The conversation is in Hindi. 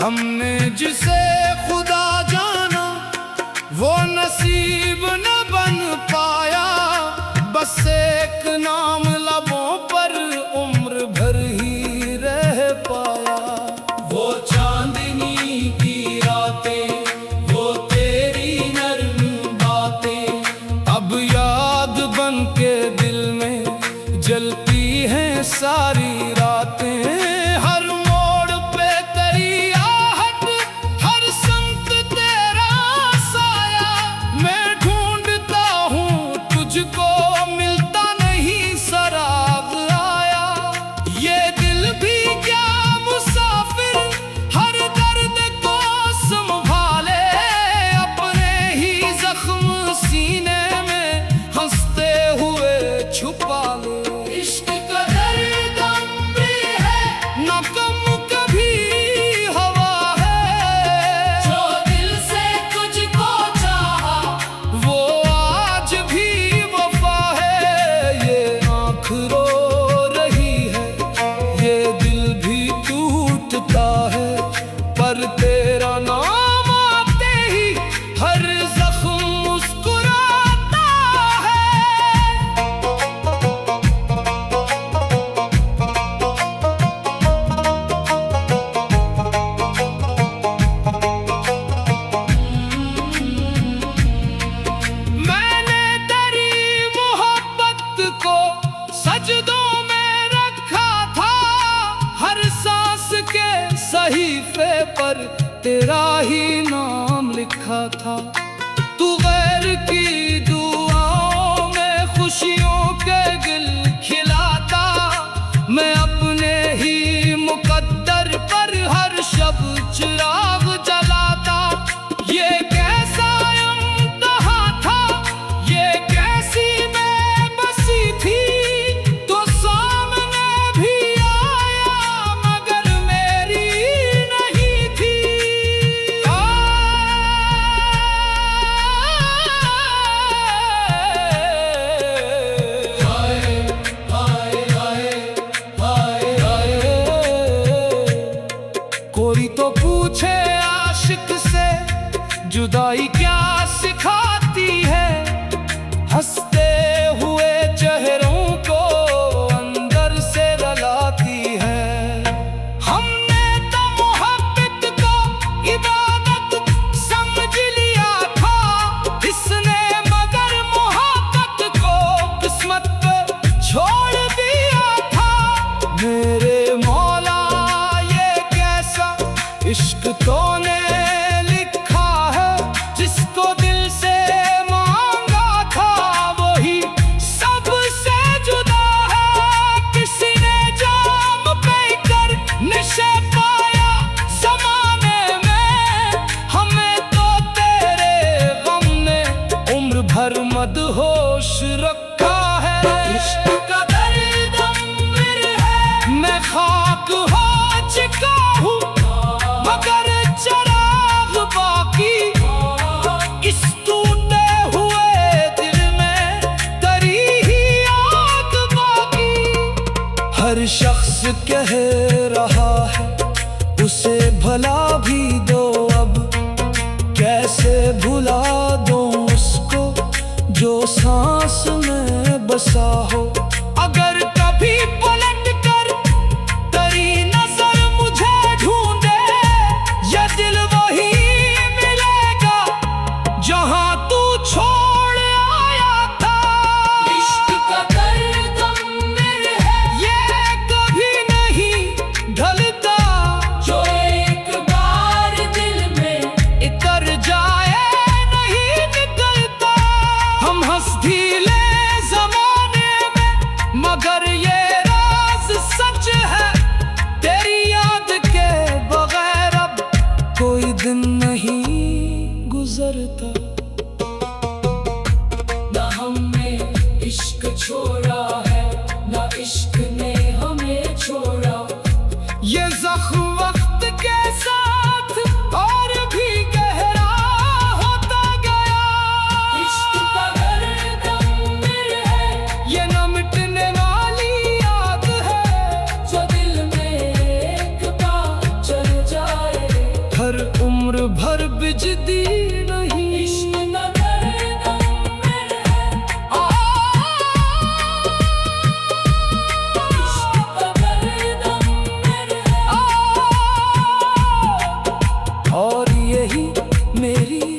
हमने जिसे खुदा जाना वो नसीब न बन पाया, बस एक नाम लबों पर उम्र भर ही रह पाया। वो चांदनी की रातें, वो तेरी नर्म बातें, अब याद बन के दिल में जलती हैं सारी रातें। हर मोड़ पे तेरी आहट, हर संत तेरा साया, मैं ढूंढता हूँ तुझको, मिलता नहीं सराग आया। ये दिल भी क्या मुसाफिर, हर दर्द को संभाले, अपने ही जख्म सीने में हंसते हुए छुपा ले। इश्क का दर्द अम्र है, न कम कभी हवा है, जो दिल से तुझको चाहा वो आज भी वफा है। ये आँख रो रही है, ये दिल भी टूटता है, पर तेरा नाम आते ही हर जख्म मुस्कुराता है। मैंने तेरी मोहब्बत को सजदों में रखा था, हर सांस के सहीफे पर तेरा ही नाम लिखा था। तू गैर की दुआओं में खुशियों के गिल खिलाता, मैं अपने ही मुकद्दर पर हर शब चिराग जलाता। ये कैसा इम्तिहा था, ये कैसी बेबसी थी, तो सामने भी आया मगर मेरी नहीं थी। कोई तो पूछे आशिक से जुदाई क्या सिखाती है, हंसते हुए चेहरों को अंदर से रुलाती है। हमने तो मोहब्बत को इबादत समझ लिया था, इसने मगर मोहब्बत को किस्मत पे छोड़ दिया था। मेरे मौला ये कैसा इश्क तूने लिखा है, जिसको दिल से मांगा था वही सबसे जुदा है। किसी ने जाम पे कर नशे पाया ज़माने में, हमें तो तेरे गम ने उम्र भर मदहोश रखा है। इश्क का दर्द अम्र है, मैं खाक हो चुका हूँ मगर चिराग बाकी, इस टूटे हुए दिल में तेरी ही आग बाकी। हर शख्स कह रहा है उसे भला भी दो, अब कैसे भुला दूं उसको जो सांस में बसा हो। अगर कभी पलट कर तेरी नजर मुझे ढूंढे, ये दिल वही मिलेगा जहां तू छोड़ आया था। इश्क का दर्द अम्र है, ये कभी नहीं ढलता, जो एक बार दिल में उतर जाए नहीं निकलता। हम हंस ढीले जमाने में मगर यही मेरी